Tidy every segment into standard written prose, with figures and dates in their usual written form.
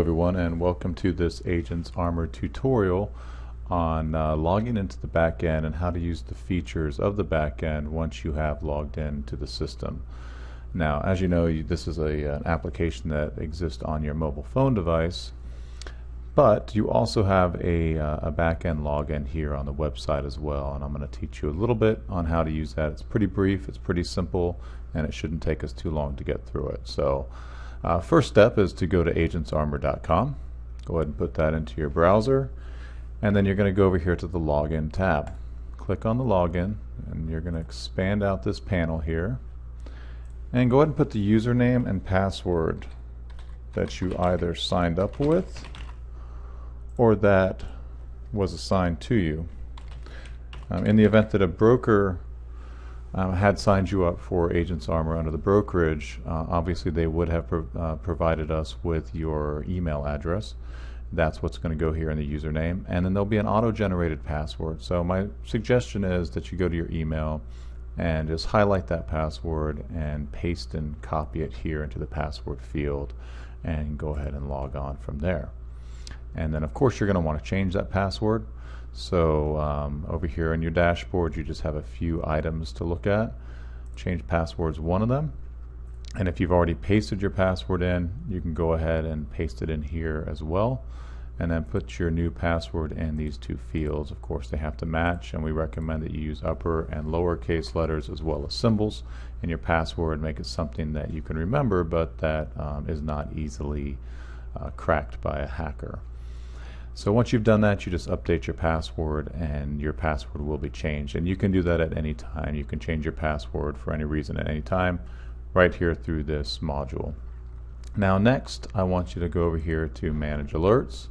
everyone, and welcome to this Agents Armor tutorial on logging into the back end and how to use the features of the back end once you have logged in to the system. Now, as you know, this is an application that exists on your mobile phone device, but you also have a back end login here on the website as well, and I'm going to teach you a little bit on how to use that. It's pretty brief, it's pretty simple, and it shouldn't take us too long to get through it. So first step is to go to agentsarmor.com. Go ahead and put that into your browser, and then you're going to go over here to the Login tab. Click on the Login, and you're going to expand out this panel here, and go ahead and put the username and password that you either signed up with or that was assigned to you. In the event that a broker had signed you up for Agents Armor under the brokerage, obviously they would have provided us with your email address. That's what's going to go here in the username, and then there'll be an auto-generated password. So my suggestion is that you go to your email and just highlight that password and paste and copy it here into the password field and go ahead and log on from there. And then of course you're going to want to change that password. So over here in your dashboard you just have a few items to look at. Change password's one of them, and if you've already pasted your password in, you can go ahead and paste it in here as well, and then put your new password in these two fields. Of course they have to match, and we recommend that you use upper and lowercase letters as well as symbols in your password. Make it something that you can remember, but that is not easily cracked by a hacker. So once you've done that, you just update your password and your password will be changed. And you can do that at any time. You can change your password for any reason at any time right here through this module. Now next, I want you to go over here to Manage Alerts.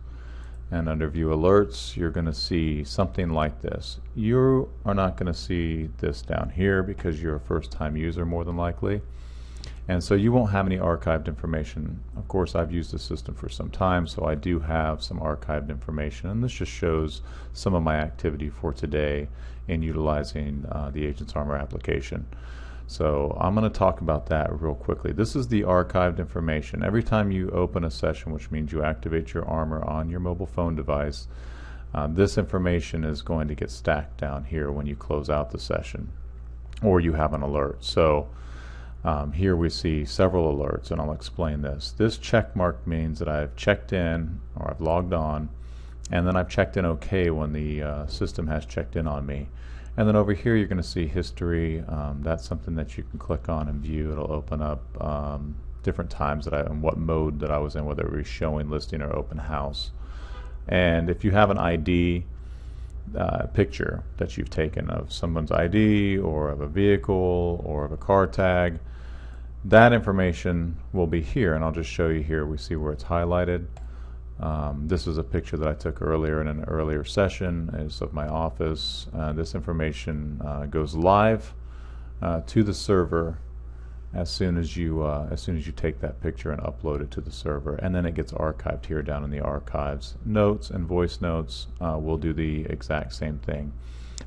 And under View Alerts, you're going to see something like this. You are not going to see this down here because you're a first-time user more than likely. And so you won't have any archived information. Of course, I've used the system for some time, so I do have some archived information, and this just shows some of my activity for today in utilizing the Agents Armor application. So I'm going to talk about that real quickly. This is the archived information. Every time you open a session, which means you activate your Armor on your mobile phone device, this information is going to get stacked down here when you close out the session or you have an alert. So here we see several alerts, and I'll explain this. This check mark means that I've checked in or I've logged on, and then I've checked in OK when the system has checked in on me. And then over here you're going to see history. That's something that you can click on and view. It'll open up different times that and what mode that I was in, whether it was showing, listing, or open house. And if you have an ID picture that you've taken of someone's ID or of a vehicle or of a car tag, that information will be here, and I'll just show you here. We see where it's highlighted. This is a picture that I took earlier in an earlier session. It's of my office. This information goes live to the server as soon as you take that picture and upload it to the server, and then it gets archived here down in the archives. Notes and voice notes will do the exact same thing.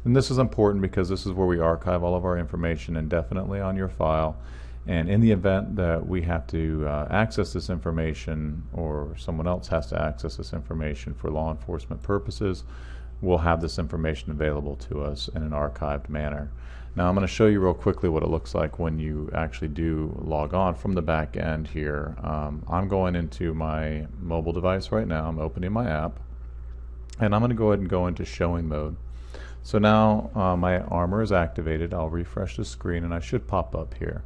And this is important because this is where we archive all of our information indefinitely on your file. And in the event that we have to access this information, or someone else has to access this information for law enforcement purposes, we'll have this information available to us in an archived manner. Now I'm going to show you real quickly what it looks like when you actually do log on from the back end here. I'm going into my mobile device right now. I'm opening my app, and I'm going to go ahead and go into showing mode. So now my Armor is activated. I'll refresh the screen and I should pop up here.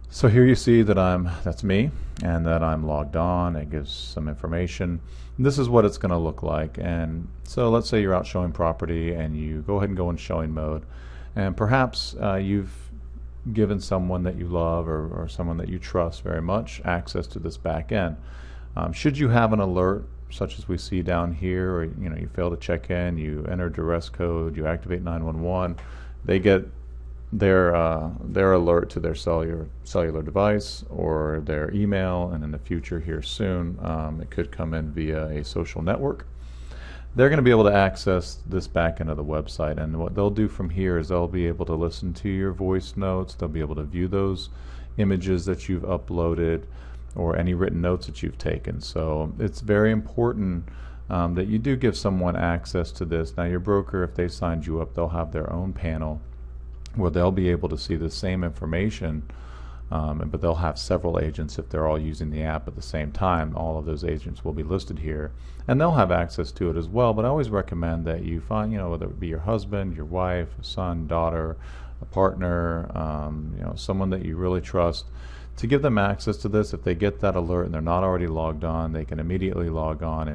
So here you see that that's me, and that I'm logged on. It gives some information. This is what it's going to look like. And so let's say you're out showing property and you go ahead and go in showing mode, and perhaps you've given someone that you love or someone that you trust very much access to this back end. Should you have an alert such as we see down here, or you fail to check in, you enter duress code, you activate 911, they get their alert to their cellular device or their email, and in the future here soon it could come in via a social network. They're going to be able to access this back end of the website, and what they'll do from here is they'll be able to listen to your voice notes, they'll be able to view those images that you've uploaded, or any written notes that you've taken. So it's very important that you do give someone access to this. Now your broker, if they signed you up, they'll have their own panel where they'll be able to see the same information, but they'll have several agents if they're all using the app at the same time. All of those agents will be listed here, and they'll have access to it as well. But I always recommend that you find, whether it be your husband, your wife, a son, daughter, a partner, someone that you really trust, to give them access to this. If they get that alert and they're not already logged on, they can immediately log on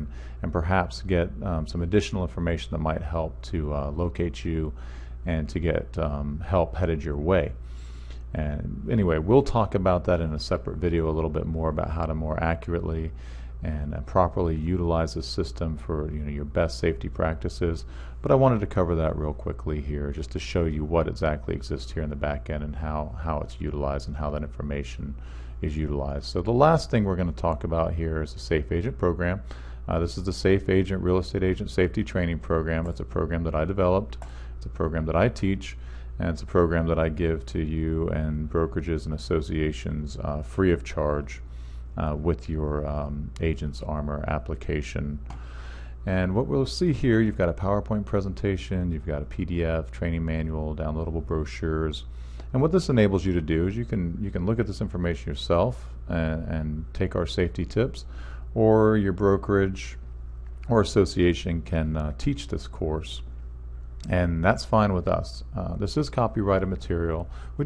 and perhaps get some additional information that might help to locate you and to get help headed your way. And anyway, we'll talk about that in a separate video a little bit more, about how to more accurately and properly utilize the system for your best safety practices. But I wanted to cover that real quickly here, just to show you what exactly exists here in the back end and how it's utilized and how that information is utilized. So the last thing we're going to talk about here is the Safe Agent program. This is the Safe Agent Real Estate Agent Safety Training Program. It's a program that I developed. It's a program that I teach, and it's a program that I give to you and brokerages and associations free of charge with your Agents Armor application. And what we'll see here, you've got a PowerPoint presentation, you've got a PDF, training manual, downloadable brochures. And what this enables you to do is you can look at this information yourself and take our safety tips, or your brokerage or association can teach this course. And that's fine with us. This is copyrighted material. We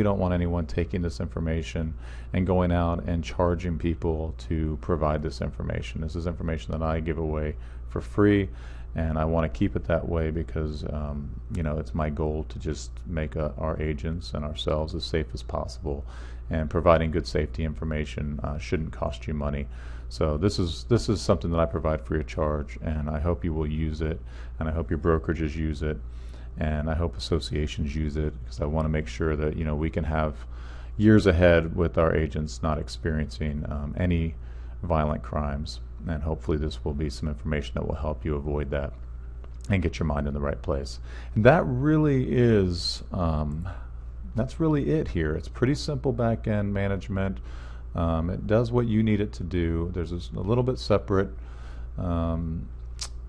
don't want anyone taking this information and going out and charging people to provide this information. This is information that I give away for free, and I want to keep it that way because it's my goal to just make our agents and ourselves as safe as possible, and providing good safety information shouldn't cost you money. So this is something that I provide free of charge, and I hope you will use it, and I hope your brokerages use it, and I hope associations use it, because I want to make sure that we can have years ahead with our agents not experiencing any violent crimes. And hopefully this will be some information that will help you avoid that and get your mind in the right place. And that really is that's really it here. It's pretty simple back-end management. It does what you need it to do. There's a little bit separate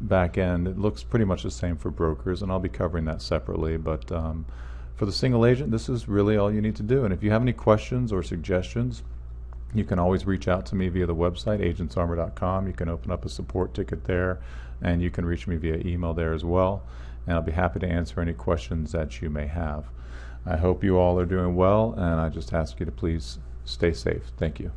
back end. It looks pretty much the same for brokers, and I'll be covering that separately. But for the single agent, this is really all you need to do. And if you have any questions or suggestions, you can always reach out to me via the website, agentsarmor.com. You can open up a support ticket there, and you can reach me via email there as well. And I'll be happy to answer any questions that you may have. I hope you all are doing well, and I just ask you to please stay safe. Thank you.